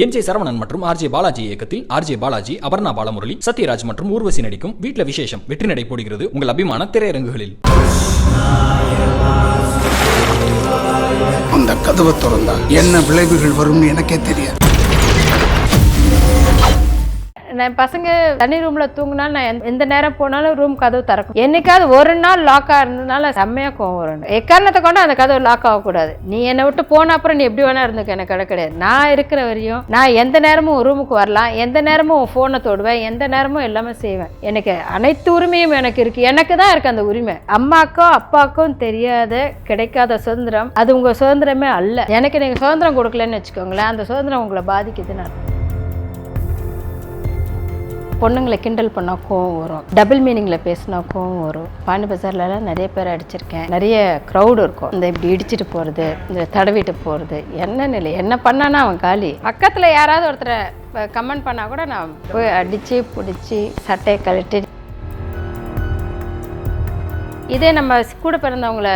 என்.ஜே. சரவணன் மற்றும் ஆர்.ஜே. பாலாஜி இயக்கத்தில் ஆர்.ஜே. பாலாஜி, அபர்ணா பாலமுரளி, சத்யராஜ் மற்றும் ஊர்வசி நடிக்கும் வீட்ல விசேஷம் வெற்றி நடை போடுகிறது உங்கள் அபிமான திரையரங்குகளில். அந்த கதவை திறந்தா என்ன விளைவுகள் வரும்னு எனக்கே தெரியாது. நான் பசங்க தனி ரூமில் தூங்கினாலும் நான் எந்த நேரம் போனாலும் ரூம் கதவு திறக்கும். என்னைக்காவது ஒரு நாள் லாக்காக இருந்ததுனால செம்மையாக கோவம் வரும். எக்காரணத்தை கொண்டு அந்த கதவு லாக் ஆகக்கூடாது. நீ என்னை விட்டு போன அப்புறம் நீ எப்படி வேணா இருந்துக்க, எனக்கு கிடையாது. நான் இருக்கிற வரையும் நான் எந்த நேரமும் ரூமுக்கு வரலாம், எந்த நேரமும் ஃபோனை தொடுவேன், எந்த நேரமும் எல்லாமே செய்வேன். எனக்கு அனைத்து உரிமையும் எனக்கு இருக்குது. எனக்கு தான் இருக்குது அந்த உரிமை. அம்மாக்கும் அப்பாவுக்கும் தெரியாத கிடைக்காத சுதந்திரம் அது உங்கள் சுதந்திரமே அல்ல. எனக்கு நீங்கள் சுதந்திரம் கொடுக்கலன்னு வச்சுக்கோங்களேன், அந்த சுதந்திரம் உங்களை பாதிக்குதுன்னு. பொண்ணுங்களை கிண்டல் பண்ணால் கோவம் வரும், டபுள் மீனிங்கில் பேசினா கோவம் வரும். பாண்டி பஜார்லலாம் நிறைய பேர் அடிச்சிருக்கேன். நிறைய க்ரௌடு இருக்கும். இந்த இப்படி இடிச்சிட்டு போகிறது, இந்த தடவிட்டு போகிறது, என்ன நிலை என்ன பண்ணானா அவன் காலி. பக்கத்தில் யாராவது ஒருத்தரை கமெண்ட் பண்ணால் கூட நான் போய் அடித்து பிடிச்சி சட்டையை கழட்டி. இதே நம்ம கூட பிறந்தவங்கள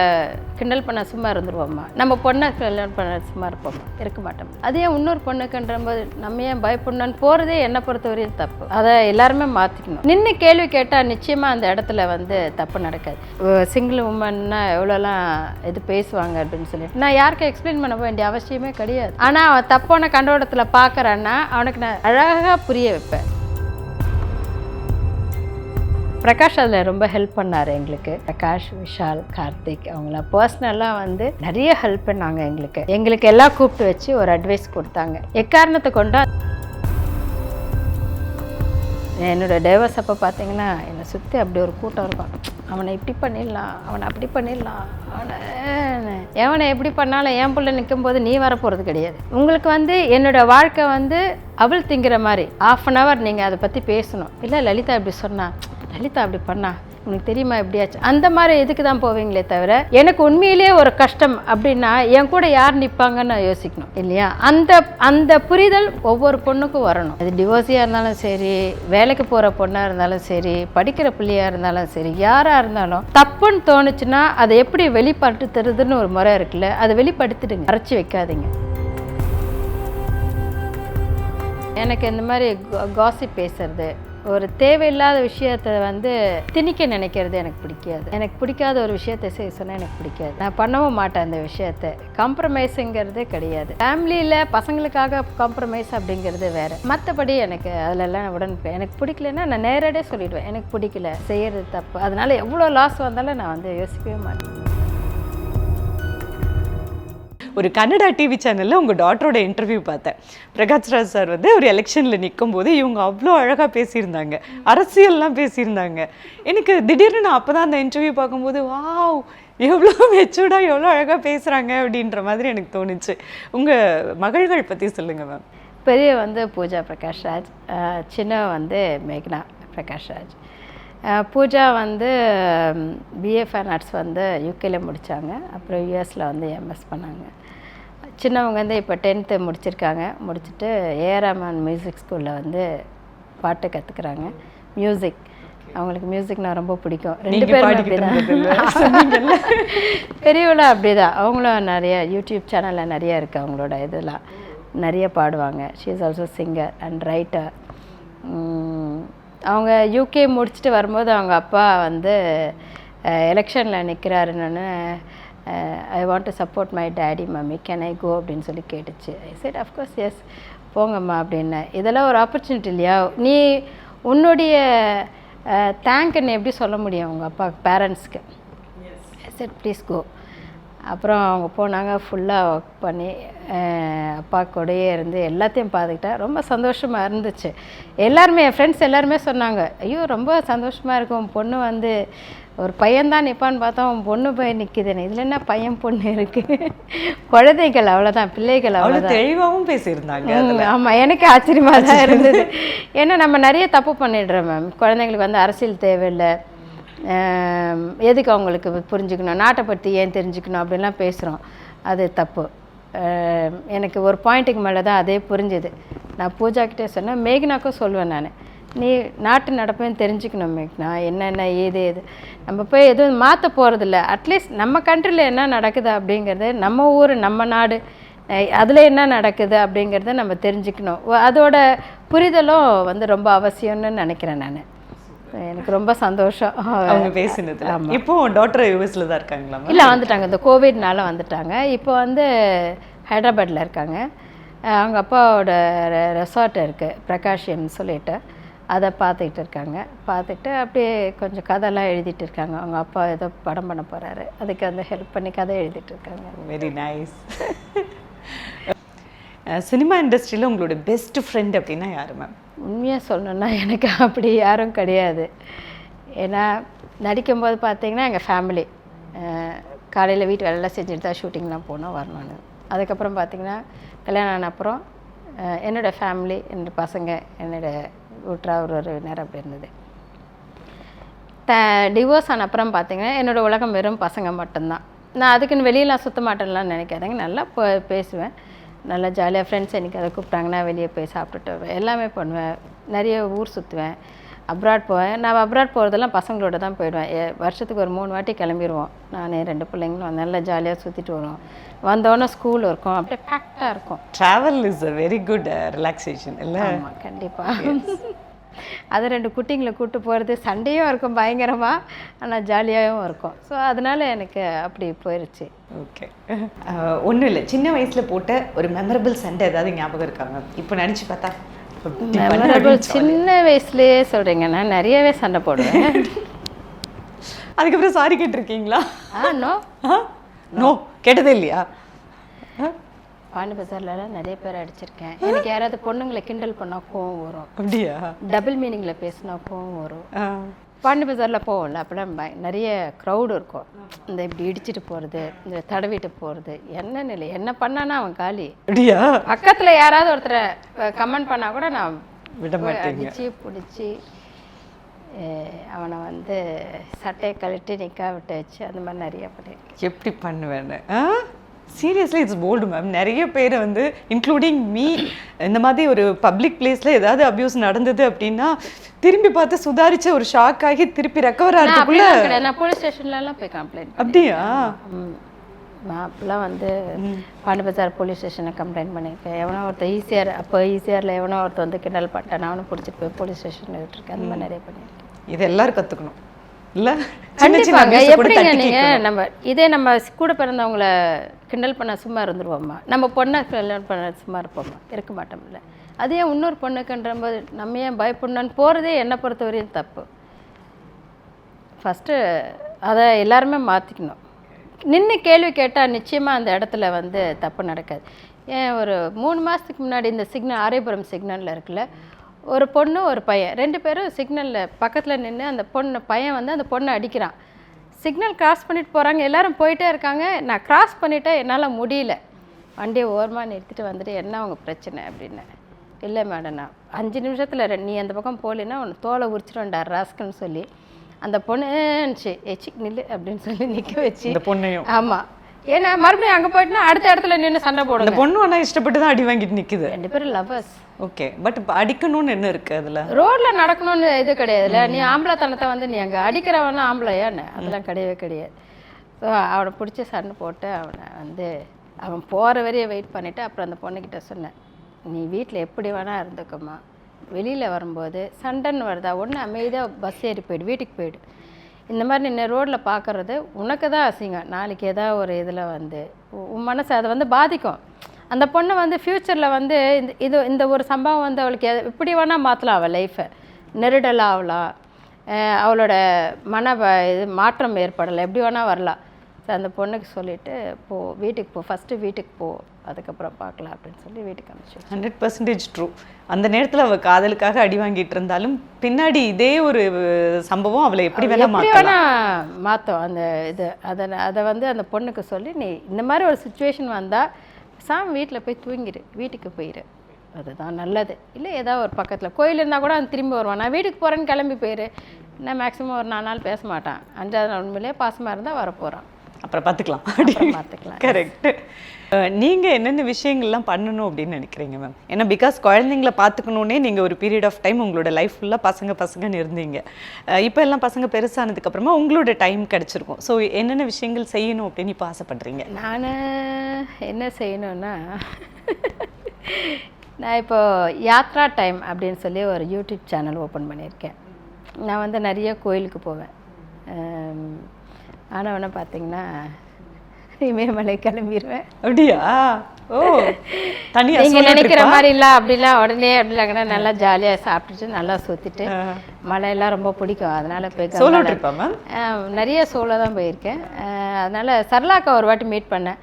கிண்டல் பண்ண சும்மா இருந்துருவோம்மா, நம்ம பொண்ணை கல்யாணம் பண்ண சும்மா இருப்போம்மா, இருக்க மாட்டோம். அதே இன்னொரு பொண்ணுக்குன்றபோது நம்ம ஏன் பயப்படணும்னு போகிறதே என்னை பொறுத்தவரையும் தப்பு. அதை எல்லாருமே மாற்றிக்கணும். நின்று கேள்வி கேட்டால் நிச்சயமாக அந்த இடத்துல தப்பு நடக்காது. சிங்கிள் உமன்னா எவ்வளோலாம் இது பேசுவாங்க அப்படின்னு சொல்லிட்டு நான் யாருக்கும் எக்ஸ்பிளைன் பண்ண வேண்டிய அவசியமே கிடையாது. ஆனால் அவன் தப்பான கண்டோடத்தில் பார்க்குறான்னா அவனுக்கு நான் அழகாக புரிய வைப்பேன். பிரகாஷ் அதில் ரொம்ப ஹெல்ப் பண்ணார் எங்களுக்கு. பிரகாஷ், விஷால், கார்த்திக் அவங்களாம் பர்சனலாக நிறைய ஹெல்ப் பண்ணாங்க எங்களுக்கு எல்லாம் கூப்பிட்டு வச்சு ஒரு அட்வைஸ் கொடுத்தாங்க. எக்காரணத்தை கொண்டா என்னோட டைவர்ஸ் அப்போ பார்த்தீங்கன்னா என்னை சுற்றி அப்படி ஒரு கூட்டம் இருக்கும். அவனை இப்படி பண்ணிடலாம், அவனை அப்படி பண்ணிடலாம், எவனை எப்படி பண்ணாலும் என் பிள்ளை நிற்கும் போது நீ வரப்போகிறது கிடையாது. உங்களுக்கு என்னோட வாழ்க்கை அவள் திங்கிற மாதிரி 1/2 hour நீங்கள் அதை பற்றி பேசணும். இல்லை லலிதா இப்படி சொன்னா, லலிதா அப்படி பண்ணா, உனக்கு தெரியுமா எப்படியாச்சு, அந்த மாதிரி இதுக்கு தான் போவீங்களே தவிர எனக்கு உண்மையிலேயே ஒரு கஷ்டம் அப்படின்னா என் கூட யார் நிற்பாங்கன்னு நான் யோசிக்கணும் இல்லையா. அந்த புரிதல் ஒவ்வொரு பொண்ணுக்கும் வரணும். அது டிவோர்ஸியாக இருந்தாலும் சரி, வேலைக்கு போகிற பொண்ணாக இருந்தாலும் சரி, படிக்கிற பிள்ளையாக இருந்தாலும் சரி, யாராக இருந்தாலும் தப்புன்னு தோணுச்சுன்னா அதை எப்படி வெளிப்படுத்துறதுன்னு ஒரு முறை இருக்குல்ல, அதை வெளிப்படுத்திடுங்க, அரைச்சி வைக்காதீங்க. எனக்கு இந்த மாதிரி காசிப் பேசுறது, ஒரு தேவையில்லாத விஷயத்தை திணிக்க நினைக்கிறது எனக்கு பிடிக்காது. எனக்கு பிடிக்காத ஒரு விஷயத்தை செய்ய சொன்னால் எனக்கு பிடிக்காது. நான் பண்ணவும் மாட்டேன் அந்த விஷயத்தை. காம்ப்ரமைஸுங்கிறதே கிடையாது. ஃபேமிலியில் பசங்களுக்காக காம்ப்ரமைஸ் அப்படிங்கிறது வேறு. மற்றபடி எனக்கு அதிலெல்லாம் எனக்கு பிடிக்கலன்னா நான் நேரடியாக சொல்லிவிடுவேன், எனக்கு பிடிக்கல, செய்கிறது தப்பு. அதனால எவ்வளோ லாஸ் வந்தாலும் நான் யோசிக்கவே மாட்டேன். ஒரு கன்னடா டிவி சேனலில் உங்கள் டாட்டரோட இன்டர்வியூ பார்த்தேன். பிரகாஷ்ராஜ் சார் ஒரு எலெக்ஷனில் நிற்கும் போது இவங்க அவ்வளோ அழகாக பேசியிருந்தாங்க, அரசியல்லாம் பேசியிருந்தாங்க. எனக்கு திடீர்னு நான் அப்போ தான் அந்த இன்டர்வியூ பார்க்கும்போது வாவ் எவ்வளோ மெச்சூர்டாக எவ்வளோ அழகாக பேசுகிறாங்க அப்படின்ற மாதிரி எனக்கு தோணுச்சு. உங்கள் மகள்கள் பற்றி சொல்லுங்கள் மேம். பெரிய பூஜா பிரகாஷ்ராஜ், சின்ன மேக்னா Prakashraj. Pooja BA fine arts யூகேல முடித்தாங்க. அப்புறம் யூஎஸில் எம்எஸ் பண்ணாங்க. சின்னவங்க இப்போ 10th முடிச்சிருக்காங்க. முடிச்சுட்டு ஏஆர் ரஹ்மான் மியூசிக் ஸ்கூலில் பாட்டு கற்றுக்குறாங்க. மியூசிக் அவங்களுக்கு மியூசிக்னால் ரொம்ப பிடிக்கும். 2 பேரும் அப்படி தான். பெரியவளா அப்படி தான். அவங்களும் நிறைய யூடியூப் சேனலில் நிறைய இருக்குது. அவங்களோட இதெல்லாம் நிறைய பாடுவாங்க. She is also singer and writer. அவங்க யூகே முடிச்சுட்டு வரும்போது அவங்க அப்பா எலெக்ஷனில் நிற்கிறாருன்னு, I want to support my daddy mummy, can I go அப்படின்னு சொல்லி கேட்டுச்சு. ஐ செட் அஃப்கோர்ஸ் எஸ் போங்கம்மா அப்படின்னு. இதெல்லாம் ஒரு ஆப்பர்ச்சுனிட்டி இல்லையா. நீ உன்னுடைய தேங்க்னு எப்படி சொல்ல முடியும் உங்கள் அப்பா பேரண்ட்ஸ்க்கு. I said please go. அப்புறம் அவங்க போனாங்க. ஃபுல்லாக ஒர்க் பண்ணி அப்பா கூடயே இருந்து எல்லாத்தையும் பார்த்துக்கிட்டா ரொம்ப சந்தோஷமாக இருந்துச்சு. எல்லாருமே என் ஃப்ரெண்ட்ஸ் எல்லாருமே சொன்னாங்க, ஐயோ ரொம்ப சந்தோஷமாக இருக்கும், பொண்ணு ஒரு பையன்தான் நிற்பான்னு பார்த்தா உன் பொண்ணு போய் நிற்கிதுன்னு. இதில் என்ன பையன் பொண்ணு இருக்குது, குழந்தைகள் அவ்வளோதான், பிள்ளைகள் அவ்வளோதான். தெளிவாகவும் பேசியிருந்தாங்க. ஆமாம், எனக்கு ஆச்சரியமாக தான் இருந்தது. ஏன்னா நம்ம நிறைய தப்பு பண்ணிடுறோம் மேம். குழந்தைங்களுக்கு அரசியல் தேவையில்லை, எதுக்கு அவங்களுக்கு புரிஞ்சுக்கணும், நாட்டை பற்றி ஏன் தெரிஞ்சுக்கணும் அப்படின்லாம் பேசுகிறோம். அது தப்பு. எனக்கு ஒரு பாயிண்ட்டுக்கு மேலே தான் அதே புரிஞ்சுது. நான் பூஜாக்கிட்டே சொன்னேன், மேக்னாக்கும் சொல்லுவேன் நான், நீ நாட்டு நடப்பேன்னு தெரிஞ்சுக்கணும் மேக்னா, என்னென்ன ஏது நம்ம போய் எதுவும் மாற்ற போகிறதில்ல. அட்லீஸ்ட் நம்ம கண்ட்ரியில் என்ன நடக்குது அப்படிங்கிறது, நம்ம ஊர் நம்ம நாடு அதில் என்ன நடக்குது அப்படிங்கிறத நம்ம தெரிஞ்சுக்கணும். அதோட புரிதலும் வந்து ரொம்ப அவசியம்னு நினைக்கிறேன் நான். எனக்கு ரொம்ப சந்தோஷம் அவங்க பேசினது. இப்போ டாக்டர் யூஎஸ்ல தான் இருக்காங்களா? இல்லை, வந்துட்டாங்க. இந்த கோவிட்னால வந்துட்டாங்க. இப்போ வந்து ஹைதராபாத்தில் இருக்காங்க. அவங்க அப்பாவோட ரெசார்ட் இருக்குது, பிரகாஷ்யம்னு சொல்லிட்டு, அதை பார்த்துக்கிட்டு இருக்காங்க. பார்த்துட்டு அப்படியே கொஞ்சம் கதைலாம் எழுதிட்டு இருக்காங்க. அவங்க அப்பா ஏதோ படம் பண்ண போகிறாரு, அதுக்கு வந்து ஹெல்ப் பண்ணி கதை எழுதிட்டு இருக்காங்க. Very nice. சினிமா இண்டஸ்ட்ரியில் உங்களோட பெஸ்ட் ஃப்ரெண்ட் அப்படின்னா யார் மேம்? உண்மையாக சொல்லணுன்னா எனக்கு அப்படி யாரும் கிடையாது. ஏன்னா நடிக்கும்போது பார்த்தீங்கன்னா எங்கள் ஃபேமிலி காலையில் வீட்டு வேலையெல்லாம் செஞ்சுட்டு தான் ஷூட்டிங்லாம் போனோம் வரணும்னு. அதுக்கப்புறம் பார்த்திங்கன்னா கல்யாணம் ஆன அப்புறம் என்னோடய ஃபேமிலி, என்னோடய பசங்க, என்னோடய ஊற்றார் உறவினர் அப்படி இருந்தது. டிவோர்ஸ் ஆன அப்புறம் பார்த்திங்கன்னா என்னோடய உலகம் வெறும் பசங்க மட்டும்தான். நான் அதுக்குன்னு வெளியெலாம் சுற்ற மாட்டேன்லாம் நினைக்காதேங்க. நல்லா பேசுவேன், நல்லா ஜாலியாக. ஃப்ரெண்ட்ஸ் எனக்கு அதை கூப்பிட்டாங்கன்னா வெளியே போய் சாப்பிட்டுட்டு வருவேன், எல்லாமே பண்ணுவேன். நிறைய ஊர் சுற்றுவேன், அப்ராட் போவேன். நான் அப்ராட் போகிறதெல்லாம் பசங்களோட தான் போயிடுவேன். வருஷத்துக்கு ஒரு 3 வாட்டி கிளம்பிடுவோம். நான் 2 பிள்ளைங்களும் நல்லா ஜாலியாக சுற்றிட்டு வருவோம். வந்தோடனே ஸ்கூல் இருக்கும், அப்படியே பேக்டாக இருக்கும். Travel is a very good relaxation இல்லை? ஆமாம், கண்டிப்பாக. அது 2 குட்டிங்களை கூப்பிட்டு போகிறது சண்டையும் இருக்கும் பயங்கரமாக, ஆனால் ஜாலியாகவும் இருக்கும். ஸோ அதனால் எனக்கு அப்படி போயிடுச்சு. ஓகே. ஒன்றும் இல்லை, சின்ன வயசில் போட்ட ஒரு மெமரபிள் சண்டை ஏதாவது ஞாபகம் இருக்காங்க? இப்போ நினச்சி பார்த்தா மெமரபிள் சின்ன வயசுலேயே சொல்கிறீங்க. நான் நிறையவே சண்டை போடுவேன். அதுக்கப்புறம் சாரி கேட்டிருக்கீங்களா? நோ நோ கேட்டதே இல்லையா? பாண்டி பஜார்லாம் நிறைய பேர் அடிச்சிருக்கேன். எனக்கு யாராவது பொண்ணுங்களை கிண்டல் பண்ணால் கோவம் வரும். அப்படியா? டபுள் மீனிங்கில் பேசினா கோவம் வரும். பாண்டி பஜாரில் போவோம்ல, அப்போலாம் நிறைய க்ரௌடு இருக்கும். இந்த இப்படி இடிச்சிட்டு போகிறது, இந்த தடவிட்டு போகிறது, என்ன நிலை என்ன பண்ணானா அவன் காலி. அப்படியா? பக்கத்தில் யாராவது ஒருத்தரை கமெண்ட் பண்ணால் கூட நான் விட மாட்டேன், அடித்து பிடிச்சி அவனை வந்து சட்டையை கழட்டி நிற்க விட்டு வச்சு அந்த மாதிரி நிறைய பண்ணியிருக்கேன். எப்படி பண்ணுவேன்னு? Seriously it's bold ma'am. நிறைய பேர் வந்து இன்க்ளூடிங் மீ இந்த மாதிரி ஒரு பப்ளிக் பிளேஸில் ஏதாவது அப்யூஸ் நடந்தது அப்படின்னா திரும்பி பார்த்து சுதாரிச்சு ஒரு ஷாக் ஆகி திருப்பி ரெக்கவர் ஆகிறதுக்குள்ள நான் போலீஸ் ஸ்டேஷன்லலாம் போய் கம்ப்ளைண்ட். அப்படியா? நான் அப்போலாம் வந்து பாண்டி பஜார் போலீஸ் ஸ்டேஷனை கம்ப்ளைண்ட் பண்ணியிருக்கேன். எவனோ ஒருத்தர் ஈஸியார், அப்போ ஈஸியாரில் எவனோ ஒருத்தர் வந்து கிண்டல் பண்ணிட்டேன், நானும் பிடிச்சிட்டு போய் போலீஸ் ஸ்டேஷனில் விட்டுருக்கேன். அந்த மாதிரி நிறைய பண்ணியிருக்கேன். இது எல்லாரும் கற்றுக்கணும் இல்லை? கண்டிப்பாங்க. எப்படிங்க நீங்கள் நம்ம இதே நம்ம கூட பிறந்தவங்கள கிண்டல் பண்ண சும்மா இருந்துருவோம்மா? நம்ம பொண்ணை கிண்டல் பண்ண சும்மா இருப்போம்மா? இருக்க மாட்டோம்ல. அதே இன்னொரு பொண்ணுக்குன்ற போது நம்ம ஏன் பயப்படணுன்னு போகிறதே என்னை பொறுத்த வரையும் தப்பு. ஃபஸ்ட்டு அதை எல்லாருமே மாற்றிக்கணும். நின்று கேள்வி கேட்டால் நிச்சயமாக அந்த இடத்துல வந்து தப்பு நடக்காது. ஏன் ஒரு 3 மாதத்துக்கு முன்னாடி இந்த சிக்னல் ஆரியபுரம் சிக்னலில் இருக்குல்ல, ஒரு பொண்ணு ஒரு பையன் 2 பேரும் சிக்னலில் பக்கத்தில் நின்று அந்த பையன் வந்து அந்த பொண்ணை அடிக்கிறான். சிக்னல் கிராஸ் பண்ணிட்டு போகிறாங்க, எல்லோரும் போயிட்டே இருக்காங்க. நான் கிராஸ் பண்ணிவிட்டேன், என்னால் முடியல. வண்டியை ஓரமாக நிறுத்திட்டு வந்துட்டு என்ன அவங்க பிரச்சனை அப்படின்னு. இல்லை மேடம், நான் 5 நிமிஷத்தில் நீ அந்த பக்கம் போகலன்னா உன்னை தோலை உரிச்சிடும்டா ராஸ்கல்னு சொல்லி அந்த பொண்ணுச்சு எச்சிக் நில்லு அப்படின்னு சொல்லி நிற்க வச்சு இந்த பொண்ணையும். ஆமாம், ஏன்னா மறுபடியும் அங்கே போயிட்டுனா அடுத்த இடத்துல நின்று சண்டை போடும். இந்த பொண்ணு ஆனால் இஷ்டப்பட்டு தான் அடி வாங்கிட்டு நிற்குது. 2 பேரும் லவ்வர்ஸ். ஓகே, பட் அடிக்கணும்னு என்ன இருக்குது அதில்? ரோட்டில் நடக்கணும்னு இது கிடையாதுல்ல. நீ ஆம்பளைத்தனத்தை வந்து நீ அங்கே அடிக்கிறவனா ஆம்பளையான்னு அதெல்லாம் கிடையவே கிடையாது. ஸோ அவனை பிடிச்சி சண்டை போட்டு அவனை வந்து அவன் போகிற வரையும் வெயிட் பண்ணிவிட்டு அப்புறம் அந்த பொண்ணுக்கிட்ட சொன்னேன், நீ வீட்டில் எப்படி வேணால் இருந்துக்கம்மா, வெளியில் வரும்போது சண்டைன்னு வருதா ஒன்று அமைதியாக பஸ் ஏறி போயிடு, வீட்டுக்கு போயிடு. இந்த மாதிரி நின்று ரோட்டில் பார்க்குறது உனக்கு தான் அசிங்கம். நாளைக்கு ஏதாவது ஒரு இதில் வந்து உன் மனசை அதை வந்து பாதிக்கும். அந்த பொண்ணை வந்து ஃப்யூச்சரில் வந்து இந்த ஒரு சம்பவம் வந்து அவளுக்கு எப்படி வேணால் மாற்றலாம். அவள் லைஃப்பை நெருடலாக ஆகலாம், அவளோட இது மாற்றம் ஏற்படலை, எப்படி வேணால் வரலாம். ஸோ அந்த பொண்ணுக்கு சொல்லிவிட்டு போ, வீட்டுக்கு போ, ஃபஸ்ட்டு வீட்டுக்கு போ, அதுக்கப்புறம் பார்க்கலாம் அப்படின்னு சொல்லி வீட்டுக்கு அனுப்பிச்சு. 100% ட்ரூ. அந்த நேரத்தில் அவள் காதலுக்காக அடி வாங்கிட்டு இருந்தாலும் பின்னாடி இதே ஒரு சம்பவம் அவளை எப்படி வேணால் மாற்றும். அந்த இது அதை வந்து அந்த பொண்ணுக்கு சொல்லி நீ இந்த மாதிரி ஒரு சுச்சுவேஷன் வந்தால் வீட்டில் போய் தூங்கிடு, வீட்டுக்கு போயிடு, அதுதான் நல்லது. இல்லை ஏதாவது ஒரு பக்கத்தில் கோயில் இருந்தால் கூட அவன் திரும்பி வருவான். நான் வீட்டுக்கு போகிறேன்னு கிளம்பி போயிரு. நான் மேக்ஸிமம் ஒரு 4 நாள் பேச மாட்டான். 5ஆவது நாள் உண்மையிலே பாசமாக இருந்தால் வரப்போகிறான். அப்புறம் பார்த்துக்கலாம். பார்த்துக்கலாம். கரெக்ட். நீங்கள் என்னென்ன விஷயங்கள்லாம் பண்ணணும் அப்படின்னு நினைக்கிறீங்க மேம்? ஏன்னா பிகாஸ் குழந்தைங்கள பார்த்துக்கணுன்னே நீங்கள் ஒரு பீரியட் ஆஃப் டைம் உங்களோட லைஃப் ஃபுல்லாக பசங்கன்னு இருந்தீங்க. இப்போ எல்லாம் பசங்க பெருசானதுக்கப்புறமா உங்களோட டைம் கிடச்சிருக்கும். ஸோ என்னென்ன விஷயங்கள் செய்யணும் அப்படின்னு இப்போ ஆசைப்படுறீங்க? நான் என்ன செய்யணும்னா, நான் இப்போ யாத்ரா டைம் அப்படின்னு சொல்லி ஒரு யூடியூப் சேனல் ஓப்பன் பண்ணியிருக்கேன். நான் வந்து நிறைய கோயிலுக்கு போவேன். ஆனால் ஒன்று பார்த்தீங்கன்னா இமயமலை கிளம்பிடுவேன். அப்படியா? ஓ, தனியாக நீங்கள் நினைக்கிற மாதிரி இல்லை. அப்படிலாம் உடனே அப்படிலாங்கன்னா நல்லா ஜாலியாக சாப்பிட்டுட்டு நல்லா சுற்றிட்டு, மழையெல்லாம் ரொம்ப பிடிக்கும். அதனால் போய் சோலோ ட்ரிப்பா மேம்? நிறைய சோலோ தான் போயிருக்கேன். அதனால் சரளாக்கா ஒரு வாட்டி மீட் பண்ணேன்.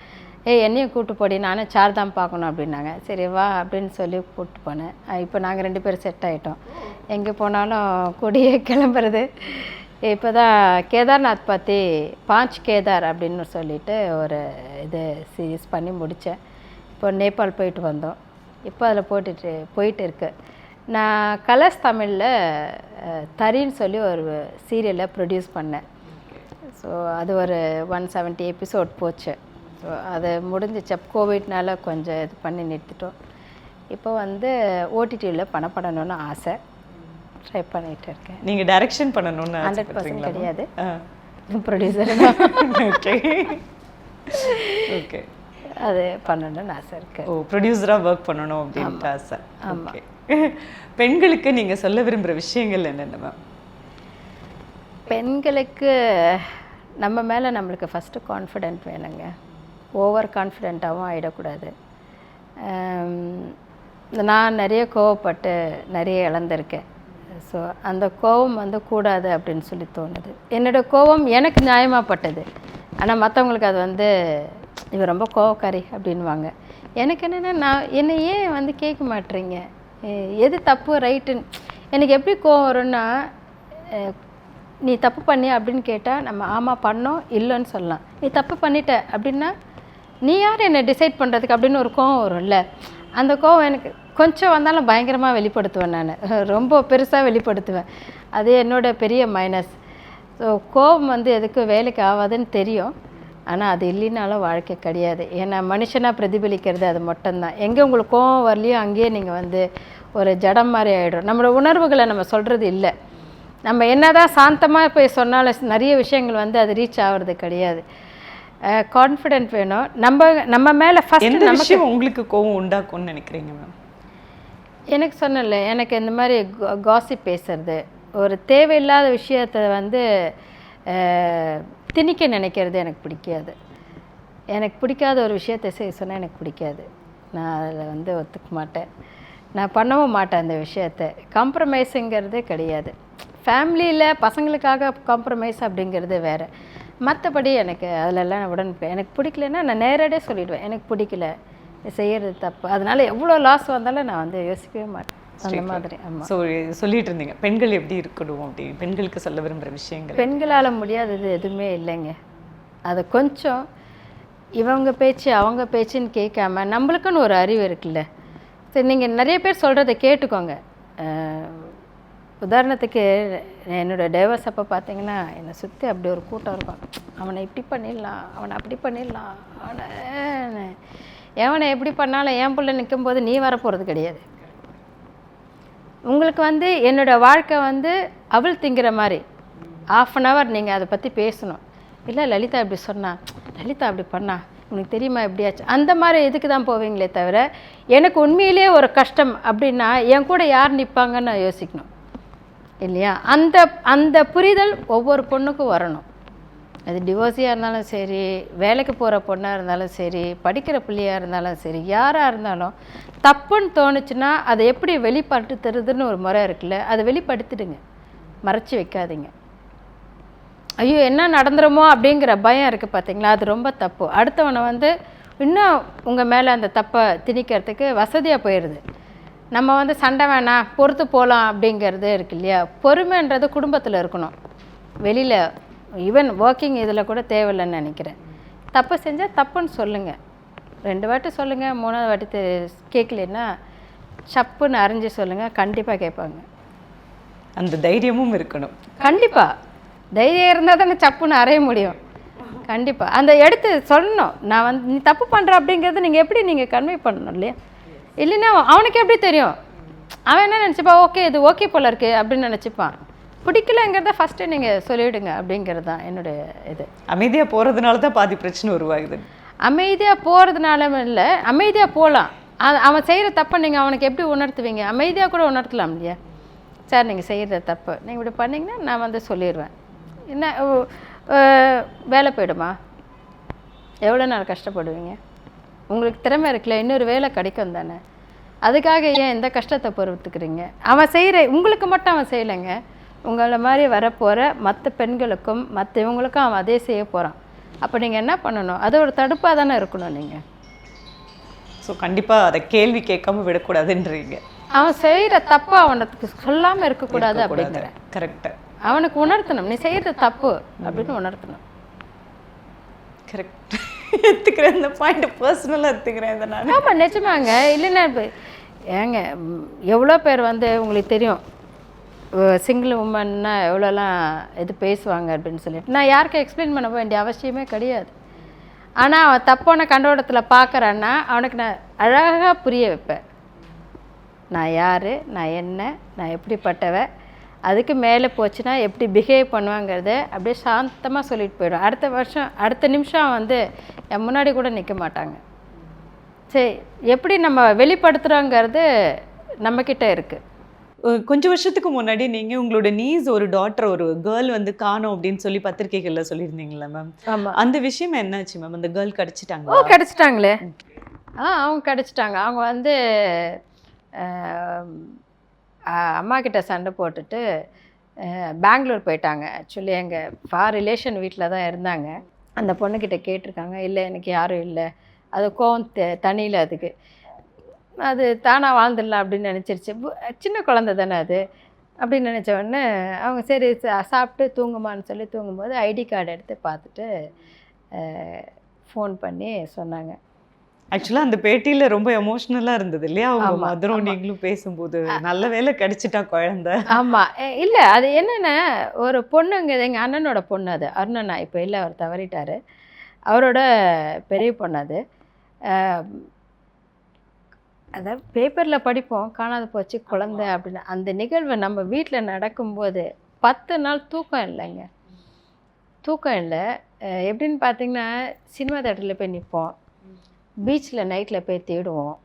என்னையும் கூப்பிட்டு போடி, நானும் சார்தாம் பார்க்கணும் அப்படின்னாங்க. சரி வா அப்படின்னு சொல்லி கூப்பிட்டு போனேன். இப்போ நாங்கள் 2 பேரும் செட் ஆகிட்டோம். எங்கே போனாலும் கூடியே கிளம்புறது. இப்போ தான் கேதார்நாத் பற்றி 5 கேதார் அப்படின்னு சொல்லிட்டு ஒரு இது சீரீஸ் பண்ணி முடித்தேன். இப்போ நேபாள் போயிட்டு வந்தோம். இப்போ அதில் போயிட்டு இருக்கு. நான் கலர்ஸ் தமிழில் தரின்னு சொல்லி ஒரு சீரியலை ப்ரொடியூஸ் பண்ணேன். ஸோ அது ஒரு 170 எபிசோட் போச்சு. ஸோ அது முடிஞ்சிச்சு. கோவிட்னால கொஞ்சம் இது பண்ணி நிறுத்திட்டோம். இப்போ வந்து ஓடிடியில் பண்ணணும்னு ஆசை. ட்ரை பண்ணிகிட்டு இருக்கேன். நீங்கள் டைரக்ஷன் பண்ணணும்னு 100% கிடையாது, ப்ரொடியூசர். ஓகே ஓகே, அது பண்ணணும்னு ஆசை இருக்குது. ஓ, ப்ரொடியூசராக ஒர்க் பண்ணணும் அப்படின்ட்டு ஆசை. ஓகே. பெண்களுக்கு நீங்கள் சொல்ல விரும்புகிற விஷயங்கள் என்னென்ன மேம்? பெண்களுக்கு நம்ம மேலே நம்மளுக்கு ஃபஸ்ட்டு கான்ஃபிடென்ட் வேணுங்க. ஓவர் கான்ஃபிடென்ட்டாகவும் ஆகிடக்கூடாது. நான் நிறைய கோவப்பட்டு நிறைய இழந்திருக்கேன். ஸோ அந்த கோபம் வந்து கூடாது அப்படின்னு சொல்லி தோணுது. என்னோடய கோபம் எனக்கு நியாயமாகப்பட்டது. ஆனால் மற்றவங்களுக்கு அது வந்து இவ ரொம்ப கோவக்காரி அப்படின்வாங்க. எனக்கு என்னென்னா, என்னை ஏன் வந்து கேட்க மாட்டேறீங்க, எது தப்பு ரைட்டுன்னு. எனக்கு எப்படி கோவம் வரும்னா, நீ தப்பு பண்ணி அப்படின்னு கேட்டால் நம்ம ஆமாம் பண்ணோம் இல்லைன்னு சொல்லலாம். நீ தப்பு பண்ணிட்ட அப்படின்னா நீ யார் என்னை டிசைட் பண்ணுறதுக்கு அப்படின்னு ஒரு கோவம் வரும்ல. அந்த கோவம் எனக்கு கொஞ்சம் வந்தாலும் பயங்கரமாக வெளிப்படுத்துவேன். நான் ரொம்ப பெருசாக வெளிப்படுத்துவேன். அது என்னோட பெரிய மைனஸ். ஸோ கோபம் வந்து எதுக்கு வேலைக்கு ஆகாதுன்னு தெரியும். ஆனால் அது இல்லைனாலும் வாழ்க்கை கிடையாது. ஏன்னா மனுஷனாக பிரதிபலிக்கிறது அது மட்டும்தான். எங்கே உங்களுக்கு கோவம் வரலையோ அங்கேயே நீங்கள் வந்து ஒரு ஜடம் மாதிரி ஆகிடும். நம்மளோட உணர்வுகளை நம்ம சொல்கிறது இல்லை. நம்ம என்னதான் சாந்தமாக போய் சொன்னாலும் நிறைய விஷயங்கள் வந்து அது ரீச் ஆகிறது கிடையாது. கான்ஃபிடென்ட் வேணும். நம்ம மேலே ஃபஸ்ட்டு நமக்கு உங்களுக்கு கோவம் உண்டாக்கும்னு நினைக்கிறீங்க மேம்? எனக்கு சொன்னல, எனக்கு இந்த மாதிரி காசிப் பேசுறது, ஒரு தேவையில்லாத விஷயத்தை வந்து திணிக்க நினைக்கிறது எனக்கு பிடிக்காது. எனக்கு பிடிக்காத ஒரு விஷயத்தை செய்ய சொன்னால் எனக்கு பிடிக்காது. நான் அதில் வந்து ஒத்துக்க மாட்டேன். நான் பண்ணவும் மாட்டேன் அந்த விஷயத்தை. காம்ப்ரமைஸுங்கிறதே கிடையாது. ஃபேமிலியில் பசங்களுக்காக காம்ப்ரமைஸ் அப்படிங்கிறது வேறு. மற்றபடி எனக்கு அதிலெல்லாம் உடன்பேன். எனக்கு பிடிக்கலன்னா நான் நேரடியாக சொல்லிவிடுவேன், எனக்கு பிடிக்கல, செய்கிறது தப்பு. அதனால எவ்வளோ லாஸ் வந்தாலும் நான் வந்து யோசிக்கவே மாட்டேன். அந்த மாதிரி. ஆமாம். ஸோ சொல்லிட்டு இருந்தீங்க பெண்கள் எப்படி இருக்கணும் அப்படின்னு. பெண்களுக்கு சொல்ல விரும்புகிற விஷயங்கள்? பெண்களால் முடியாதது எதுவுமே இல்லைங்க. அதை கொஞ்சம் இவங்க பேச்சு அவங்க பேச்சுன்னு கேட்காம நம்மளுக்குன்னு ஒரு அறிவு இருக்குல்ல. சரி, நீங்கள் நிறைய பேர் சொல்கிறத கேட்டுக்கோங்க. உதாரணத்துக்கு என்னோடய டைவர்ஸ் அப்போ பார்த்தீங்கன்னா என்னை சுற்றி அப்படி ஒரு கூட்டம் இருக்கும். அவனை இப்படி பண்ணிடலாம், அவனை அப்படி பண்ணிடலாம், எவனை எப்படி பண்ணாலும் என் பிள்ளை நிற்கும்போது நீ வரப்போகிறது கிடையாது. உங்களுக்கு வந்து என்னோடய வாழ்க்கை வந்து அவள் திங்கிற மாதிரி 1/2 hour நீங்கள் அதை பற்றி பேசணும். இல்லை லலிதா இப்படி சொன்னா, லலிதா அப்படி பண்ணா, உனக்கு தெரியுமா எப்படியாச்சு, அந்த மாதிரி இதுக்கு தான் போவீங்களே தவிர எனக்கு உண்மையிலேயே ஒரு கஷ்டம் அப்படின்னா என் கூட யார் நிற்பாங்கன்னு நான் யோசிக்கணும் இல்லையா. அந்த புரிதல் ஒவ்வொரு பொண்ணுக்கும் வரணும். அது டிவோர்ஸியாக இருந்தாலும் சரி, வேலைக்கு போகிற பொண்ணாக இருந்தாலும் சரி, படிக்கிற பிள்ளையாக இருந்தாலும் சரி, யாராக இருந்தாலும் தப்புன்னு தோணுச்சுன்னா அதை எப்படி வெளிப்படுத்துறதுன்னு ஒரு முறை இருக்குல்ல, அதை வெளிப்படுத்திடுங்க, மறைச்சி வைக்காதீங்க. ஐயோ என்ன நடந்துருமோ அப்படிங்கிற பயம் இருக்குது பார்த்தீங்களா, அது ரொம்ப தப்பு. அடுத்தவனை வந்து இன்னும் உங்கள் மேலே அந்த தப்பை திணிக்கிறதுக்கு வசதியாக போயிடுது. நம்ம வந்து சண்டை வேணாம் பொறுத்து போகலாம் அப்படிங்கிறது இருக்கு இல்லையா. பொறுமைன்றது குடும்பத்தில் இருக்கணும். வெளியில் ஈவன் ஒர்க்கிங் இதில் கூட தேவையில்லைன்னு நினைக்கிறேன். தப்பு செஞ்சால் தப்புன்னு சொல்லுங்கள். 2 வாட்டி சொல்லுங்கள், 3வது வாட்டி கேட்கலன்னா சப்புன்னு அரைஞ்சி சொல்லுங்கள், கண்டிப்பாக கேட்பாங்க. அந்த தைரியமும் இருக்கணும். கண்டிப்பாக தைரியம் இருந்தால் தானே சப்புன்னு அரைய முடியும். கண்டிப்பாக அந்த எடுத்து சொல்லணும். நான் வந்து நீ தப்பு பண்ணுற அப்படிங்கிறது நீங்கள் எப்படி நீங்கள் கன்வே பண்ணணும் இல்லையா? இல்லைன்னா அவனுக்கு எப்படி தெரியும்? அவன் என்ன நினச்சிப்பான், ஓகே இது ஓகே போல இருக்கு அப்படின்னு நினச்சிப்பான். பிடிக்கலங்கிறத ஃபஸ்ட்டு நீங்கள் சொல்லிவிடுங்க அப்படிங்கிறது தான் என்னுடைய இது. அமைதியாக போகிறதுனால தான் பாதி பிரச்சனை உருவாகுது. அமைதியாக போகிறதுனால இல்லை, அமைதியாக போகலாம். அவன் செய்கிற தப்பை நீங்கள் அவனுக்கு எப்படி உணர்த்துவீங்க? அமைதியாக கூட உணர்த்தலாம் இல்லையா? சார் நீங்கள் செய்கிற தப்பு நீங்கள் இப்படி பண்ணிங்கன்னா நான் வந்து சொல்லிடுவேன். என்ன வேலை போயிடுமா? எவ்வளோ நாள் கஷ்டப்படுவீங்க? உங்களுக்கு திறமை இருக்குல்ல, இன்னொரு வேலை கிடைக்கும் தானே. அதுக்காக ஏன் இந்த கஷ்டத்தை பொறுத்துக்கிறீங்க? அவன் செய்கிற உங்களுக்கு மட்டும் அவன் செய்யலைங்க, உங்களை மாதிரி வரப்போகிற மற்ற பெண்களுக்கும் மற்ற இவங்களுக்கும் அவன் அதே செய்ய போகிறான். அப்போ நீங்கள் என்ன பண்ணணும்? அது ஒரு தடுப்பாக தானே இருக்கணும் நீங்கள். ஸோ கண்டிப்பாக அதை கேள்வி கேட்காம விடக்கூடாதுன்றீங்க. அவன் செய்கிற தப்பு அவனுக்கு சொல்லாமல் இருக்கக்கூடாது அப்படிங்கிற. கரெக்டாக அவனுக்கு உணர்த்தணும், நீ செய்கிறது தப்பு அப்படின்னு உணர்த்தணும். கரெக்ட். எடுத்துக்கிறேன் இந்த பாயிண்ட், பர்சனலாக எடுத்துக்கிறேன் இதை நான். ஆமாம் நிஜமாங்க. இல்லைன்னா இப்போ ஏங்க எவ்வளோ பேர் வந்து உங்களுக்கு தெரியும் சிங்கிள் உமன்னா எவ்வளோலாம் இது பேசுவாங்க அப்படின்னு சொல்லிட்டு நான் யாருக்கும் எக்ஸ்பிளைன் பண்ண வேண்டிய அவசியமே கிடையாது. ஆனால் அவன் தப்பான கண்டோடத்தில் பார்க்குறான்னா அவனுக்கு நான் அழகாக புரிய வைப்பேன். நான் யார், நான் என்ன, நான் எப்படிப்பட்டவ, அதுக்கு மேலே போச்சுன்னா எப்படி பிஹேவ் பண்ணுவாங்கிறத அப்படியே சாந்தமாக சொல்லிட்டு போயிடும். அடுத்த நிமிஷம் வந்து என் முன்னாடி கூட நிற்க மாட்டாங்க. சரி, எப்படி நம்ம வெளிப்படுத்துகிறோங்கிறது நம்மக்கிட்ட இருக்குது. கொஞ்சம் வருஷத்துக்கு முன்னாடி நீங்கள் உங்களோட நீஸ் ஒரு டாட்டர், ஒரு கேர்ள் வந்து காணோம் அப்படின்னு சொல்லி பத்திரிகைகளில் சொல்லியிருந்தீங்களா மேம்? ஆமாம். அந்த விஷயம் என்னாச்சு மேம்? அந்த கேர்ள் கிடச்சிட்டாங்க? ஓ கிடச்சிட்டாங்களே. அவங்க கிடச்சிட்டாங்க. அவங்க வந்து அம்மா கிட்ட சண்டை போட்டுட்டு பெங்களூர் போயிட்டாங்க. ஆக்சுவலி எங்கள் ரிலேஷன் வீட்டில் தான் இருந்தாங்க. அந்த பொண்ணுக்கிட்ட கேட்டிருக்காங்க, இல்லை எனக்கு யாரும் இல்லை, அது கோவம் தனியில் அதுக்கு அது தானாக வாழ்ந்துடலாம் அப்படின்னு நினச்சிருச்சு. சின்ன குழந்தை தானே அது அப்படின்னு நினச்ச உடனே அவங்க சரி சாப்பிட்டு தூங்குமான்னு சொல்லி தூங்கும்போது ஐடி கார்டு எடுத்து பார்த்துட்டு ஃபோன் பண்ணி சொன்னாங்க. ஆக்சுவலாக அந்த பேட்டியில் ரொம்ப எமோஷ்னலாக இருந்தது இல்லையா அவங்க மதரும் நீங்களும் பேசும்போது? நல்ல வேலை கிடச்சிட்டா குழந்தை. ஆமாம். இல்லை அது என்னென்னா ஒரு பொண்ணுங்க, எங்கள் அண்ணனோட பொண்ணு அது, அருணண்ணா இப்போ இல்லை, அவர் தவறிட்டார். அவரோட பெரிய பொண்ணு அது. அதாவது பேப்பரில் படிப்போம் காணாத போச்சு குழந்தை அப்படின்னு. அந்த நிகழ்வு நம்ம வீட்டில் நடக்கும்போது 10 நாள் தூக்கம் இல்லைங்க. தூக்கம் இல்லை. எப்படின்னு பார்த்தீங்கன்னா சினிமா தேட்டரில் போய் நிற்போம், பீச்சில் நைட்டில் போய் தேடுவோம்,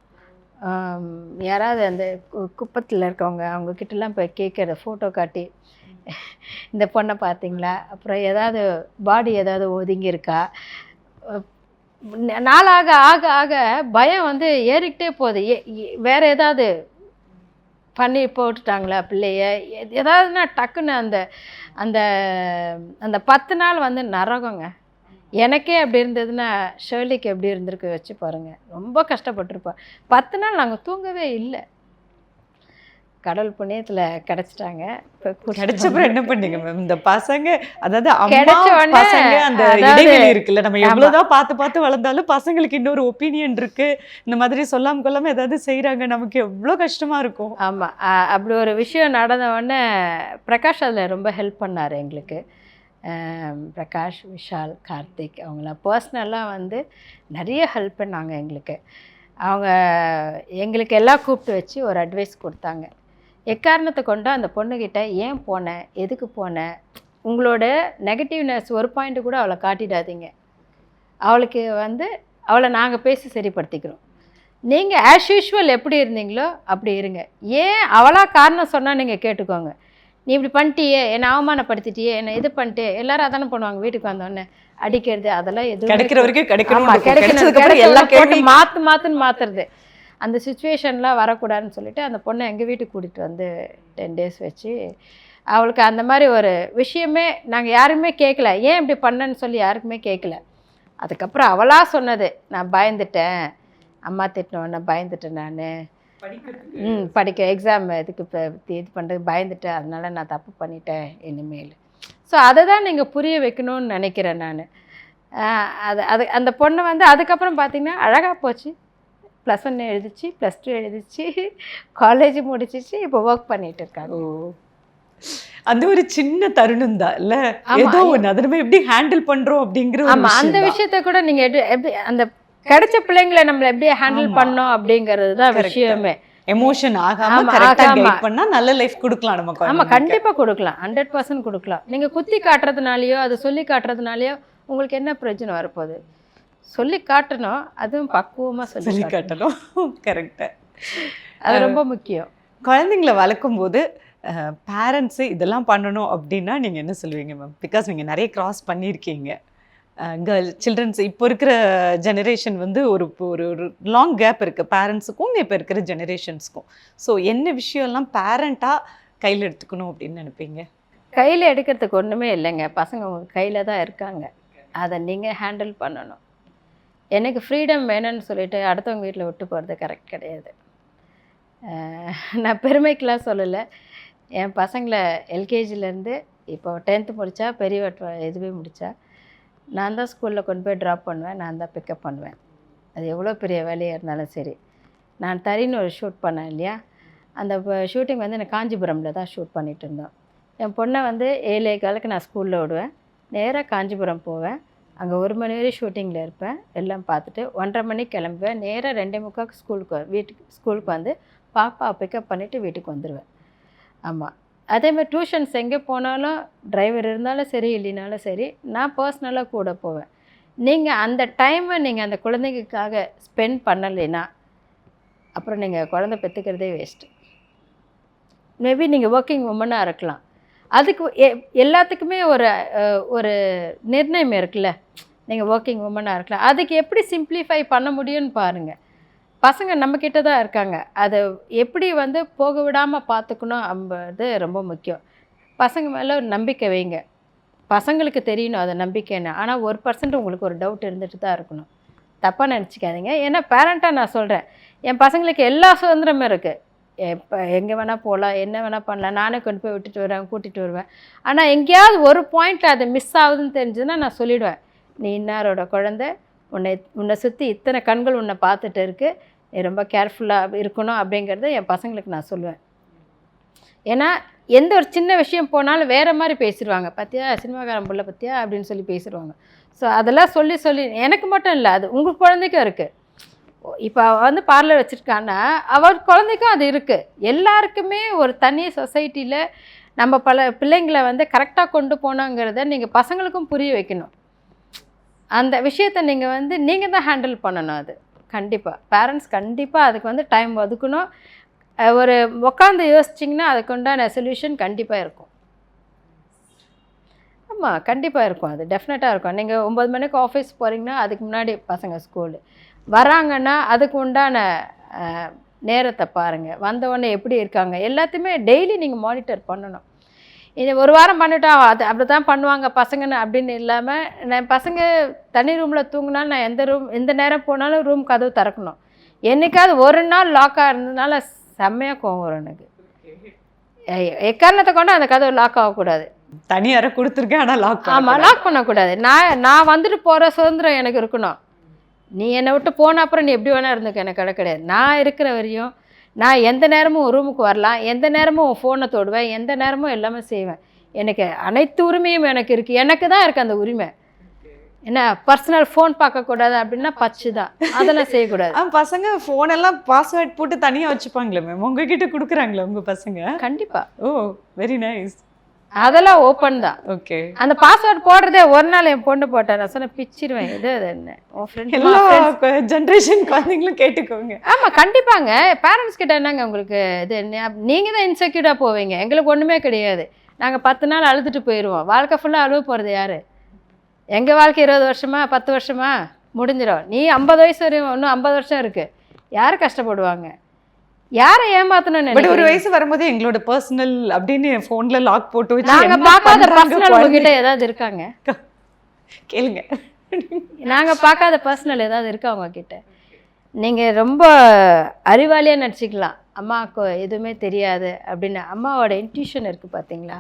யாராவது அந்த குப்பத்தில் இருக்கவங்க அவங்கக்கிட்டலாம் போய் கேட்குற ஃபோட்டோ காட்டி இந்த பொண்ணை பார்த்தீங்களா, அப்புறம் ஏதாவது பாடி ஏதாவது ஒதுங்கியிருக்கா. நாளாக ஆக ஆக பயம் வந்து ஏறிக்கிட்டே போகுது. வேறு ஏதாவது பண்ணி போட்டுட்டாங்களா பிள்ளைய, ஏதாவதுன்னா டக்குன்னு அந்த அந்த அந்த 10 நாள் வந்து நரகங்க. எனக்கே அப்படி இருந்ததுன்னா ஷேர்லிக்கு எப்படி இருந்திருக்கு வச்சு பாருங்கள். ரொம்ப கஷ்டப்பட்டுருப்பேன். 10 நாள் நாங்கள் தூங்கவே இல்லை. கடல் புண்ணியத்தில் கிடச்சிட்டாங்க. கிடைச்சப்பறம் என்ன பண்ணீங்க மேம்? இந்த பசங்க அதாவது பசங்க அந்த இடைவெளி இருக்குல்ல, நம்ம எவ்வளோதான் பார்த்து பார்த்து வளர்ந்தாலும் பசங்களுக்கு இன்னொரு ஒப்பீனியன் இருக்கு, இந்த மாதிரி சொல்லாம கொள்ளாம ஏதாவது செய்கிறாங்க, நமக்கு எவ்வளோ கஷ்டமா இருக்கும். ஆமாம். அப்படி ஒரு விஷயம் நடந்த உடனே பிரகாஷ் அதில் ரொம்ப ஹெல்ப் பண்ணார் எங்களுக்கு. பிரகாஷ், விஷால், கார்த்திக் அவங்களாம் பர்சனலாக வந்து நிறைய ஹெல்ப் பண்ணாங்க எங்களுக்கு. அவங்க எங்களுக்கு எல்லாம் கூப்பிட்டு வச்சு ஒரு அட்வைஸ் கொடுத்தாங்க. எக்காரணத்தை கொண்டு அந்த பொண்ணுக்கிட்ட ஏன் போனேன், எதுக்கு போனேன், உங்களோட நெகட்டிவ்னஸ் ஒரு பாயிண்ட்டு கூட அவளை காட்டிடாதீங்க. அவளுக்கு வந்து அவளை நாங்கள் பேசி சரிப்படுத்திக்கிறோம். நீங்கள் ஆஸ் யூஷுவல் எப்படி இருந்தீங்களோ அப்படி இருங்க. ஏன் அவளாக காரணம் சொன்னால் நீங்கள் கேட்டுக்கோங்க. நீ இப்படி பண்ணிட்டியே, என்னை அவமானப்படுத்திட்டியே, என்னை இது பண்ணிட்டு எல்லாரும் அதானே பண்ணுவாங்க. வீட்டுக்கு வந்தோடனே அடிக்கிறது அதெல்லாம் எதுவும் கிடைக்கிற வரைக்கும் மாற்றுன்னு மாற்றுறது. அந்த சுச்சுவேஷன்லாம் வரக்கூடாதுன்னு சொல்லிட்டு அந்த பொண்ணை எங்கள் வீட்டுக்கு கூட்டிகிட்டு வந்து 10 days வச்சு அவளுக்கு அந்த மாதிரி ஒரு விஷயமே நாங்கள் யாருமே கேட்கல. ஏன் இப்படி பண்ணேன்னு சொல்லி யாருக்குமே கேட்கல. அதுக்கப்புறம் அவளாக சொன்னது, நான் பயந்துட்டேன், அம்மா திட்டினோடனே பயந்துட்டேன், நான் படிக்க எக்ஸாம் இதுக்கு இப்போ இது பண்ணுறது பயந்துட்டேன், அதனால நான் தப்பு பண்ணிட்டேன் இனிமேல். ஸோ அதை தான் நீங்கள் புரிய வைக்கணும்னு நினைக்கிறேன் நான். அது அந்த பொண்ணை வந்து அதுக்கப்புறம் பார்த்திங்கன்னா அழகாக போச்சு. +1 எழுதிச்சு, +2 எழுதிச்சு, காலேஜ் முடிச்சிச்சு, இப்போ ஒர்க் பண்ணிகிட்டு இருக்காங்க. அந்த ஒரு சின்ன தருணம் தான் இல்ல, ஏதோ ஒண்ணு அதை நம்ம எப்படி ஹேண்டில் பண்றோம் அப்படிங்கிற ஒரு ஆமா, அந்த விஷயம் தான். விஷயத்த கூட நீங்க எப்படி அந்த கிடைச்ச பிள்ளைங்களை நம்மள எப்படி ஹேண்டில் பண்ணோம் அப்படிங்கிறது தான் விஷயமே. எமோஷன் ஆகாம ஆமா, கரெக்டா ஆகாம. கைட் பண்ணா நல்ல லைஃப் கொடுக்கலாம் நம்ம ஆமா, குழந்தைங்களுக்கு. கண்டிப்பா கொடுக்கலாம், 100% கொடுக்கலாம். நீங்க குத்தி காட்டுறதுனாலயோ அது சொல்லி காட்டுறதுனாலயோ உங்களுக்கு என்ன பிரச்சனை வரப்போகுது? சொல்லி காட்டணும், அதுவும் பக்குவமா சொல்லி சொல்லி காட்டணும். காட்டணும். கரெக்ட். அது ரொம்ப முக்கியம். குழந்தைங்களை வளர்க்கும் போது பேரண்ட்ஸு இதெல்லாம் பண்ணணும் அப்படின்னா நீங்க என்ன சொல்லுவீங்க மேம்? பிகாஸ் நீங்க நிறைய கிராஸ் பண்ணியிருக்கீங்க. சில்ட்ரன்ஸ் இப்போ இருக்கிற ஜெனரேஷன் வந்து ஒரு ஒரு லாங் கேப் இருக்குது பேரண்ட்ஸுக்கும் இப்போ இருக்கிற ஜெனரேஷன்ஸுக்கும். ஸோ என்ன விஷயம்லாம் பேரண்ட்டாக கையில் எடுத்துக்கணும் அப்படின்னு நினைப்பீங்க? கையில் எடுக்கிறதுக்கு ஒன்றுமே இல்லைங்க, பசங்க உங்கள் கையில் தான் இருக்காங்க, அதை நீங்கள் ஹேண்டில் பண்ணணும். எனக்கு ஃப்ரீடம் வேணும்னு சொல்லிட்டு அடுத்தவங்க வீட்டில் விட்டு போகிறது கரெக்ட் கிடையாது. நான் பெருமைக்கெலாம் சொல்லலை, என் பசங்களை எல்கேஜிலேருந்து இப்போ 10th முடித்தா, பெரிய இதுவே முடித்தா, நான் தான் ஸ்கூலில் கொண்டு போய் ட்ராப் பண்ணுவேன், நான் தான் பிக்கப் பண்ணுவேன். அது எவ்வளோ பெரிய வேலையாக இருந்தாலும் சரி. நான் தரின்னு ஒரு ஷூட் பண்ணேன் இல்லையா, அந்த ஷூட்டிங் வந்து எனக்கு காஞ்சிபுரமில் தான் ஷூட் பண்ணிகிட்டு இருந்தோம். என் பொண்ணை வந்து 7:15 நான் ஸ்கூலில் விடுவேன், நேராக காஞ்சிபுரம் போவேன், அங்கே 1 மணி வரை ஷூட்டிங்கில் இருப்பேன், எல்லாம் பார்த்துட்டு 1:30 மணிக்கு கிளம்புவேன், நேராக 2:45 ஸ்கூலுக்கு வந்து பாப்பாவை பிக்கப் பண்ணிவிட்டு வீட்டுக்கு வந்துடுவேன். ஆமாம், அதேமாதிரி டியூஷன்ஸ் எங்கே போனாலும் டிரைவர் இருந்தாலும் சரி இல்லைனாலும் சரி நான் பர்சனலாக கூட போவேன். நீங்கள் அந்த டைமை நீங்கள் அந்த குழந்தைங்களுக்காக ஸ்பெண்ட் பண்ணலைன்னா அப்புறம் நீங்கள் குழந்தை பெற்றுக்கிறதே வேஸ்ட்டு. மேபி நீங்கள் ஒர்க்கிங் உமனாக இருக்கலாம், அதுக்கு எல்லாத்துக்குமே ஒரு நிர்ணயம் இருக்குல்ல, நீங்கள் ஒர்க்கிங் உமனாக இருக்கலாம், அதுக்கு எப்படி சிம்ப்ளிஃபை பண்ண முடியும்னு பாருங்கள். பசங்க நம்மக்கிட்ட தான் இருக்காங்க, அதை எப்படி வந்து போக விடாமல் பார்த்துக்கணும் அப்படின்றது ரொம்ப முக்கியம். பசங்க மேலே ஒரு நம்பிக்கை வைங்க, பசங்களுக்கு தெரியணும் அதை நம்பிக்கைன்னு. ஆனால் 1% உங்களுக்கு ஒரு டவுட் இருந்துட்டு தான் இருக்கணும், தப்பாக நினச்சிக்காதீங்க. ஏன்னா பேரண்ட்டாக நான் சொல்கிறேன், என் பசங்களுக்கு எல்லா சுதந்திரமும் இருக்குது, இப்போ எங்கே வேணால் போகலாம், என்ன வேணால் பண்ணலாம், நானே கொண்டு போய் விட்டுட்டு வருவேன், கூட்டிகிட்டு வருவேன். ஆனால் எங்கேயாவது ஒரு பாயிண்டில் அது மிஸ் ஆகுதுன்னு தெரிஞ்சதுன்னா நான் சொல்லிவிடுவேன், நீ இன்னாரோட குழந்தை, உன்னை சுற்றி இத்தனை கண்கள் உன்னை பார்த்துட்டு இருக்குது, நீ ரொம்ப கேர்ஃபுல்லாக இருக்கணும் அப்படிங்கிறத என் பசங்களுக்கு நான் சொல்லுவேன். ஏன்னா எந்த ஒரு சின்ன விஷயம் போனாலும் வேறு மாதிரி பேசிடுவாங்க, பார்த்தியா சினிமாக்காரன் பிள்ளை பார்த்தியா அப்படின்னு சொல்லி பேசிடுவாங்க. ஸோ அதெல்லாம் சொல்லி எனக்கு மட்டும் இல்லை, அது உங்கள் குழந்தைக்கும் இருக்குது. இப்போ வந்து பார்லர் வச்சுருக்கான்னா அவர் குழந்தைக்கும் அது இருக்குது. எல்லாருக்குமே ஒரு தனி சொசைட்டியில் நம்ம பல பிள்ளைங்களை வந்து கரெக்டாக கொண்டு போனோங்கிறத நீங்கள் பசங்களுக்கும் புரிய வைக்கணும். அந்த விஷயத்தை நீங்கள் வந்து நீங்கள் தான் ஹேண்டில் பண்ணணும். அது கண்டிப்பாக பேரண்ட்ஸ் கண்டிப்பாக அதுக்கு வந்து டைம் ஒதுக்கணும். ஒரு உட்காந்து யோசிச்சிங்கன்னா அதுக்கு உண்டான சொல்யூஷன் கண்டிப்பாக இருக்கும். ஆமாம், கண்டிப்பாக இருக்கும், அது டெஃபினட்டாக இருக்கும். நீங்கள் 9 மணிக்கு ஆஃபீஸ் போகிறீங்கன்னா அதுக்கு முன்னாடி பசங்க ஸ்கூலு வராங்கன்னா அதுக்கு உண்டான நேரத்தை பாருங்கள், வந்தவுடனே எப்படி இருக்காங்க எல்லாத்தையுமே டெய்லி நீங்கள் மானிட்டர் பண்ணணும். இது ஒரு வாரம் பண்ணிட்டோம் அது அப்படி தான் பண்ணுவாங்க பசங்கன்னு அப்படின்னு இல்லாமல், நான் பசங்க தனி ரூமில் தூங்கினாலும் நான் எந்த நேரம் போனாலும் ரூம் கதவு திறக்கணும். என்றைக்காவது ஒரு நாள் லாக்காக இருந்ததுனால செம்மையாக கோவம் வரும் எனக்கு. எக்காரணத்தை கொண்டு அந்த கதவு லாக் ஆகக்கூடாது. தனி அறை கொடுத்துருக்கேன் ஆனால் லாக். ஆமாம், லாக் பண்ணக்கூடாது. நான் வந்துட்டு போகிற சுதந்திரம் எனக்கு இருக்கணும். நீ என்னை விட்டு போன அப்புறம் நீ எப்படி வேணால் இருந்துக்க, எனக்கு கிடையாது. நான் இருக்கிற வரையும் நான் எந்த நேரமும் ரூமுக்கு வரலாம், எந்த நேரமும் ஃபோனை தொடுவேன், எந்த நேரமும் எல்லாமே செய்வேன். எனக்கு அனைத்து உரிமையும் எனக்கு இருக்குது, எனக்கு தான் இருக்குது அந்த உரிமை. என்ன பர்சனல் ஃபோன் பார்க்கக்கூடாது அப்படின்னா பச்சு தான், அதெல்லாம் செய்யக்கூடாது. பசங்க ஃபோனெல்லாம் பாஸ்வேர்ட் போட்டு தனியாக வச்சுப்பாங்களே மேம், உங்ககிட்ட கொடுக்குறாங்களே உங்கள் பசங்க? கண்டிப்பாக. ஓ வெரி நைஸ். அதெல்லாம் ஓப்பன் தான். ஓகே. அந்த பாஸ்வேர்ட் போடுறதே ஒரு நாள் என் பொண்ணு போட்டேன், நான் சொன்ன பிச்சிடுவேன். இது என்ன உன் ஃப்ரெண்ட் எல்லா ஜென்ரேஷன் குழந்தைங்களும் கேட்டுக்கோங்க. ஆமாம் கண்டிப்பாங்க. பேரண்ட்ஸ் கிட்ட என்னங்க உங்களுக்கு இது, நீங்கள் தான் இன்செக்யூர்டாக போவீங்க, எங்களுக்கு ஒன்றுமே கிடையாது. நாங்கள் 10 நாள் அழுதுட்டு போயிடுவோம், வாழ்க்கை ஃபுல்லாக அழுவ போகிறது யார்? எங்கள் வாழ்க்கை 20 வருஷமா 10 வருஷமா முடிஞ்சிடும். நீ 50 வயசு வரையும், இன்னும் 50 வருஷம் இருக்குது, யார் கஷ்டப்படுவாங்க? யாரை ஏமாத்தணும்னு? பட் ஒரு வயசு வரும்போது எங்களோட பர்சனல் அப்படின்னு ஃபோன்ல லாக் போட்டு வச்சு நாங்க பார்க்காத பர்சனல் உங்ககிட்ட ஏதாவது இருக்காங்க? கேளுங்க. நாங்க பார்க்காத பர்சனல் ஏதாவது இருக்கா உங்ககிட்ட? நீங்க ரொம்ப அறிவாளியா நினச்சிக்கலாம், அம்மாவுக்கு எதுவுமே தெரியாது அப்படின்னு. அம்மாவோட இன்ட்யூஷன் இருக்கு பார்த்தீங்களா,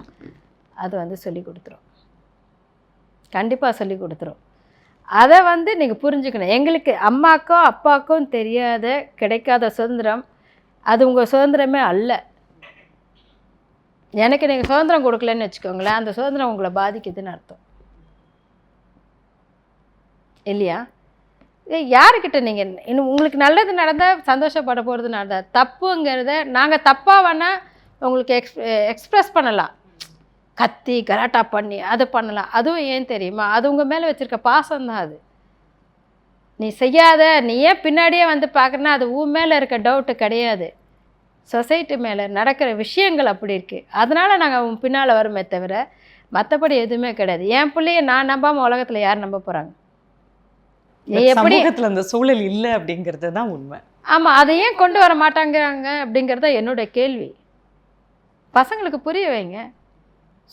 அது வந்து சொல்லி கொடுத்துரும், கண்டிப்பாக சொல்லி கொடுத்துரும். அதை வந்து நீங்கள் புரிஞ்சுக்கணும். எங்களுக்கு அம்மாக்கும் அப்பாவுக்கும் தெரியாத கிடைக்காத சுதந்திரம் அது உங்கள் சுதந்திரமே அல்ல. எனக்கு நீங்கள் சுதந்திரம் கொடுக்கலன்னு வச்சுக்கோங்களேன், அந்த சுதந்திரம் உங்களை பாதிக்குதுன்னு அர்த்தம் இல்லையா? யாருக்கிட்ட நீங்கள் இன்னும் உங்களுக்கு நல்லது நடந்தால் சந்தோஷப்பட போகிறது நடந்தால், தப்புங்கிறத நாங்கள் தப்பாக வேணால் உங்களுக்கு எக்ஸ்ப்ரெஸ் பண்ணலாம், கத்தி கலாட்டா பண்ணி அது பண்ணலாம். அதுவும் ஏன் தெரியுமா, அது உங்கள் மேலே வச்சுருக்க பாசம்தான். அது நீ செய்யாத, நீ ஏன் பின்னாடியே வந்து பார்க்குறனா, அது உன் மேலே இருக்க டவுட்டு கிடையாது, சொசைட்டி மேலே நடக்கிற விஷயங்கள் அப்படி இருக்குது. அதனால் நாங்கள் உன் பின்னால் வருமே தவிர மற்றபடி எதுவுமே கிடையாது. என் பிள்ளைய நான் நம்பாமல் உலகத்தில் யார் நம்ப போகிறாங்க? நீ எப்படி அந்த சூழல் இல்லை அப்படிங்கிறது தான் உண்மை. ஆமாம், அதை ஏன் கொண்டு வர மாட்டாங்கிறாங்க அப்படிங்கிறத என்னுடைய கேள்வி. பசங்களுக்கு புரிய வைங்க,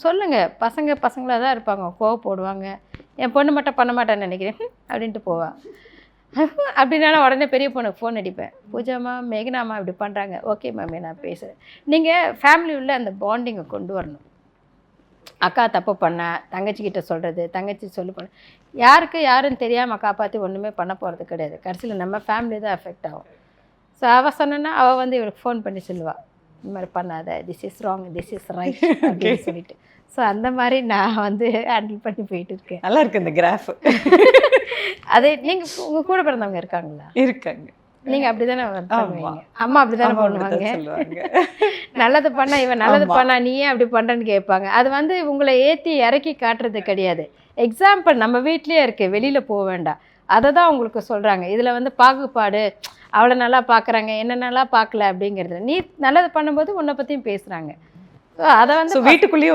சொல்லுங்கள். பசங்களாக தான் இருப்பாங்க, கோவப்படுவாங்க. என் பொண்ணு மட்டும் பண்ண மாட்டேன்னு நினைக்கிறேன் அப்படின்ட்டு போவாள். அப்படின்னா உடனே பெரிய பொண்ணுக்கு ஃபோன் அடிப்பேன், பூஜாமா மேகனாமா இப்படி பண்ணுறாங்க, ஓகே மாமி நான் பேசுகிறேன். நீங்கள் ஃபேமிலி உள்ள அந்த பாண்டிங்கை கொண்டு வரணும். அக்கா தப்பு பண்ண தங்கச்சிக்கிட்ட சொல்கிறது, தங்கச்சி சொல்லி பண்ண, யாருன்னு தெரியாமல் காப்பாற்றி ஒன்றுமே பண்ண போகிறது கிடையாது. கடைசியில் நம்ம ஃபேமிலி தான் அஃபெக்ட் ஆகும். ஸோ அவள் சொன்னா அவள் வந்து இவளுக்கு ஃபோன் பண்ணி சொல்லுவாள், இந்த மாதிரி பண்ணாத, this is wrong, this is right அப்படின்னு சொல்லிட்டு. ஸோ அந்த மாதிரி நான் வந்து ஹேண்டில் பண்ணி போயிட்டு இருக்கேன். நல்லா இருக்கு இந்த கிராஃப். அதே நீங்கள் உங்கள் கூட பிறந்தவங்க இருக்காங்களா? இருக்காங்க. நீங்கள் அப்படி தானே பண்ணுவீங்க, அம்மா அப்படி தானே பண்ணுவாங்க. நல்லது பண்ணா இவன் நல்லது பண்ணா நீ ஏன் அப்படி பண்ணுறேன்னு கேட்பாங்க. அது வந்து உங்களை ஏற்றி இறக்கி காட்டுறது கிடையாது. எக்ஸாம்பிள் நம்ம வீட்லேயே இருக்குது, வெளியில் போக வேண்டாம், அதை தான் உங்களுக்கு சொல்கிறாங்க. இதில் வந்து பாகுபாடு, அவளை நல்லா பார்க்குறாங்க என்ன நல்லா பார்க்கல அப்படிங்கிறது. நீ நல்லது பண்ணும்போது உன்னை பற்றியும் பேசுகிறாங்க. அதை வந்து வீட்டுக்குள்ளேயே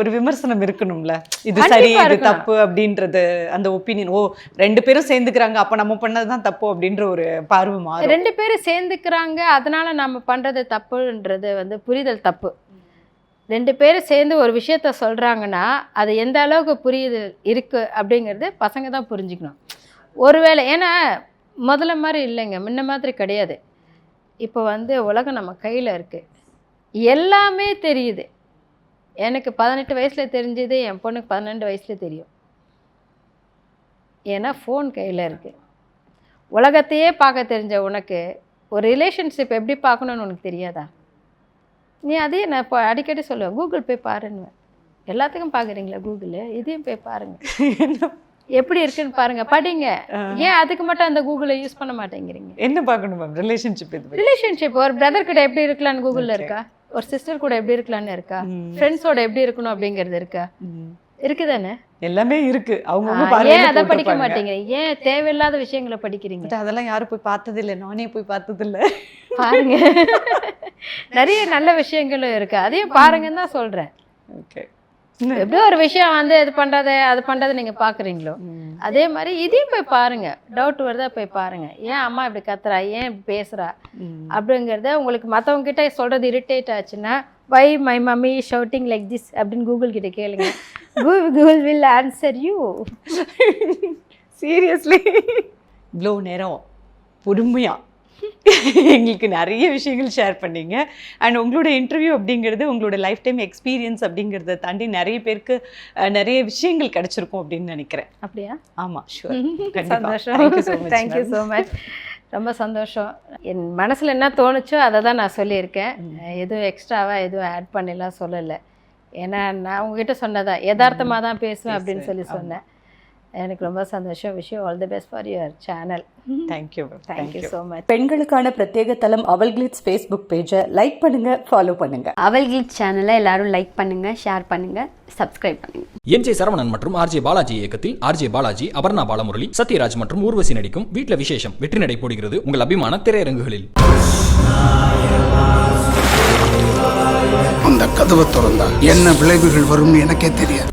ஒரு விமர்சனம் இருக்கணும்ல, இது சரி இது தப்பு அப்படின்றது, அந்த ஒப்பீனியன். ஓ 2 பேரும் சேர்ந்துக்கிறாங்க, அப்போ நம்ம பண்ணது தான் தப்பு அப்படின்ற ஒரு பார்வை மாறும். 2 பேரும் சேர்ந்துக்கிறாங்க அதனால நம்ம பண்ணுறது தப்புன்றது வந்து புரிதல் தப்பு. 2 பேரும் சேர்ந்து ஒரு விஷயத்த சொல்கிறாங்கன்னா அது எந்த அளவுக்கு புரியுது இருக்குது அப்படிங்கிறது பசங்க தான் புரிஞ்சுக்கணும். ஒருவேளை ஏன்னா முதல்ல மாதிரி இல்லைங்க, முன்ன மாதிரி கிடையாது. இப்போ வந்து உலகம் நம்ம கையில் இருக்குது, எல்லாமே தெரியுது. எனக்கு 18 வயசில் தெரிஞ்சது என் பொண்ணுக்கு 12 வயசில் தெரியும். ஏன்னா ஃபோன் கையில் இருக்குது. உலகத்தையே பார்க்க தெரிஞ்ச உனக்கு ஒரு ரிலேஷன்ஷிப் எப்படி பார்க்கணுன்னு உனக்கு தெரியாதா? நீ அதையே நான் இப்போ அடிக்கடி சொல்லுவேன், கூகுள் போய் பாருன்னு. எல்லாத்துக்கும் பார்க்குறீங்களா கூகுளு? இதையும் போய் பாருங்கள், எப்படி இருக்குன்னு பாருங்க, படிங்க. ஏன் அதுக்கு மட்டும் அந்த கூகுளை யூஸ் பண்ண மாட்டேங்கிறீங்க? என்ன பார்க்கணும் மேம்? ரிலேஷன்ஷிப் ஒரு பிரதர் கிட்ட எப்படி இருக்கலாம்னு கூகுளில் இருக்கா? ஒரு சிஸ்டர் கூட எப்படி இருக்கலாம்னு இருக்கா? ஃப்ரெண்ட்ஸோட எப்படி இருக்கணும் அப்படிங்கிறது இருக்கா? இருக்குதானே? எல்லாமே இருக்கு. ஏன் அதை படிக்க மாட்டேங்கிறீங்க? ஏன் தேவையில்லாத விஷயங்களை படிக்கிறீங்க? அதெல்லாம் யாரும் போய் பார்த்தது இல்லை, நானே போய் பார்த்தது இல்லை. பாருங்க, நிறைய நல்ல விஷயங்களும் இருக்கு, அதையும் பாருங்கன்னு தான் சொல்றேன். ஓகே, எப்படி ஒரு விஷயம் வந்து இது பண்ணுறத அது பண்ணுறதை நீங்கள் பார்க்குறீங்களோ அதே மாதிரி இதையும் போய் பாருங்க. டவுட் வருதா போய் பாருங்க, ஏன் அம்மா இப்படி கத்துறா, ஏன் இப்படி பேசுகிறா அப்படிங்கிறத உங்களுக்கு மற்றவங்க கிட்ட சொல்கிறது இரிட்டேட் ஆச்சுன்னா, why my mummy shouting like this அப்படின்னு கூகுள் கிட்ட கேளுங்க. Google will answer you. Seriously இவ்வளோ நேரம் பொறுமையாக எங்களுக்கு நிறைய விஷயங்கள் ஷேர் பண்ணீங்க. அண்ட் உங்களோட இன்டர்வியூ அப்படிங்கிறது உங்களோட லைஃப் டைம் எக்ஸ்பீரியன்ஸ் அப்படிங்கிறத தாண்டி நிறைய பேருக்கு நிறைய விஷயங்கள் கிடைச்சிருக்கும் அப்படின்னு நினைக்கிறேன். அப்படியா? ஆமாம், ஷூர். சந்தோஷம். Thank you so much. ரொம்ப சந்தோஷம். என் மனசில் என்ன தோணுச்சோ அதை தான் நான் சொல்லியிருக்கேன். எதுவும் எக்ஸ்ட்ராவாக எதுவும் ஆட் பண்ணிலாம் சொல்லலை. ஏன்னா நான் உங்ககிட்ட சொன்னதான் யதார்த்தமாக தான் பேசுவேன் அப்படின்னு சொன்னேன். எனக்கு ரொம்ப சந்தோஷம். Wish you all the best for your channel. Thank you so much. பெண்களுக்கான பிரத்யேக தளம் அவள் கிளிட்ஸ் ஃபேஸ்புக் பேஜை லைக் பண்ணுங்க, ஃபாலோ பண்ணுங்க. அவள் கிளிட்ஸ் சேனலை எல்லாரும் லைக் பண்ணுங்க, ஷேர் பண்ணுங்க, சப்ஸ்கிரைப் பண்ணுங்க. எம்.ஜே. சரவணன் மற்றும் ஆர்.ஜே. பாலாஜி இயக்கத்தில் ஆர்.ஜே. பாலாஜி, அபர்ணா பாலமுரளி, சத்யராஜ் மற்றும் ஊர்வசி நடிக்கும் வீட்ல விசேஷம் வெற்றி நடை போடுகிறது உங்கள் அபிமான திரையரங்குகளில். அந்த கதவை திறந்தா என்ன விளைவுகள் வரும்னு எனக்கே தெரியாது.